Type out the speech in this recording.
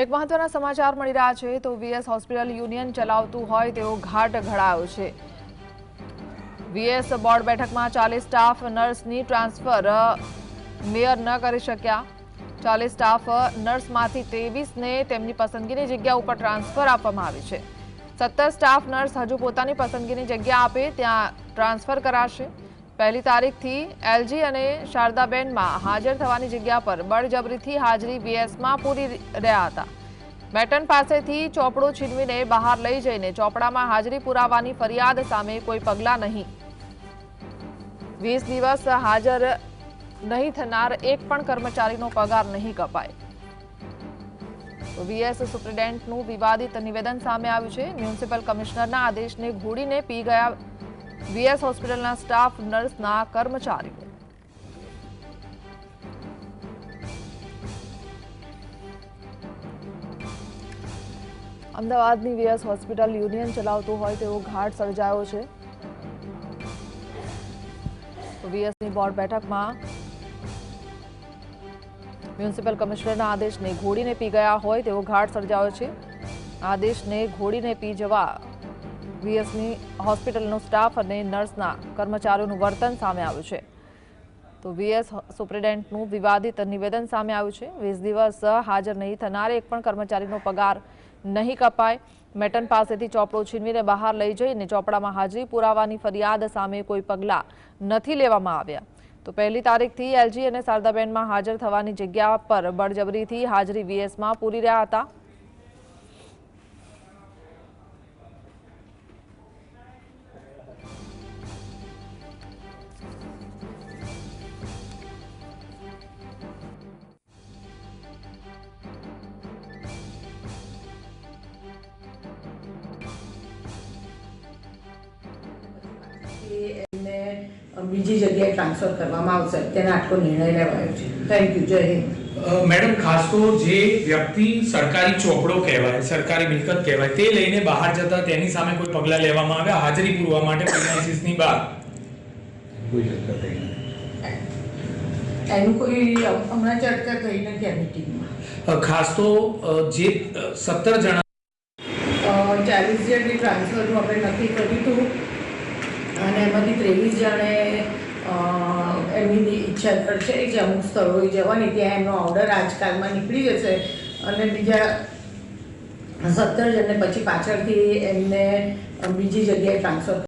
એક મહત્વના સમાચાર મળી રહ્યા છે તો વીએસ હોસ્પિટલ યુનિયન ચલાવતું હોય તેવો ઘાટ ઘડાયો છે। વીએસ બોર્ડ બેઠકમાં 40 સ્ટાફ નર્સની ટ્રાન્સફર મેયર ન કરી શક્યા। 40 સ્ટાફ નર્સમાંથી 23ને તેમની પસંદગીની જગ્યા ઉપર ટ્રાન્સફર આપવામાં આવી છે। 17 સ્ટાફ નર્સ હજુ પોતાની પસંદગીની જગ્યા આપે ત્યાં ટ્રાન્સફર કરાશે। પહેલી તારીખથી એલજી અને શારદાબેનમાં હાજર થવાની જગ્યા પર બળજબરીથી હાજરી વીએસમાં પૂરી રહ્યા હતા। મેટન પાસેથી ચોપડો છીનવીને બહાર લઈ જઈને ચોપડામાં હાજરી પુરાવાની ફરિયાદ સામે કોઈ પગલાં નહીં। 20 દિવસ હાજર નહીં થનાર એક પણ કર્મચારીનો પગાર નહીં કપાય। તો વીએસ સુપ્રિન્ટેન્ડન્ટનું વિવાદિત નિવેદન સામે આવ્યું છે। મ્યુનિસિપલ કમિશનરના આદેશને ઘોડીને પી ગયા વીએસ હોસ્પિટલના સ્ટાફ નર્સના કર્મચારીઓ। અમદાવાદની વીએસ હોસ્પિટલ યુનિયન ચલાવતું હોય તેવો ઘાટ સર્જાયો છે। તો વીએસની બોર્ડ બેઠકમાં મ્યુનિસિપલ કમિશનરના આદેશને ઘોડીને પી ગયા હોય તેવો ઘાટ સર્જાયો છે। આદેશને ઘોડીને પી જવા વીએસની હોસ્પિટલનો સ્ટાફ અને નર્સના કર્મચારીઓનું વર્તન સામે આવ્યું છે। તો વીએસ સુપ્રિન્ટેન્ડન્ટનું વિવાદિત નિવેદન સામે આવ્યું છે। 20 દિવસ હાજર નહીં થનાર એક પણ કર્મચારીનો પગાર નહીં કપાય। મેટન પાસેથી ચોપડો છીનવીને બહાર લઈ જઈને ચોપડામાં હાજરી પુરાવાની ફરિયાદ સામે કોઈ પગલાં નથી લેવામાં આવ્યા। તો પહેલી તારીખથી એલજી અને શારદાબેનમાં હાજર થવાની જગ્યા પર બળજબરીથી હાજરી વીએસમાં પૂરી રહ્યા હતા। બીજી જગ્યાએ ટ્રાન્સફર કરવામાં આવશે તેનો આટલો નિર્ણય લેવાયો છે। Thank you. જય હિન્દ। મેડમ, ખાસ તો જે વ્યક્તિ સરકારી ચોપડો કહેવાય, સરકારી મિલકત કહેવાય, તે લઈને બહાર જતા તેની સામે કોઈ પગલાં લેવામાં આવ્યા હાજરી પૂરવા માટે પ્રેગ્નન્સીની બહાર? એનું કોઈ હમણાં ચર્ચા થઈ નથી આ મીટિંગમાં। ખાસ તો જે 17 જણા 40 જેટલી ટ્રાન્સફરનું આપણે નક્કી કર્યું હતું અને એમાંથી 23 જણે એમની ઈચ્છા કરશે કે અમુક સ્થળોએ જવાની, ત્યાં એમનો ઓર્ડર આજકાલમાં નીકળી જશે અને બીજા 17 જણને પછી પાછળથી એમને બીજી જગ્યાએ ટ્રાન્સફર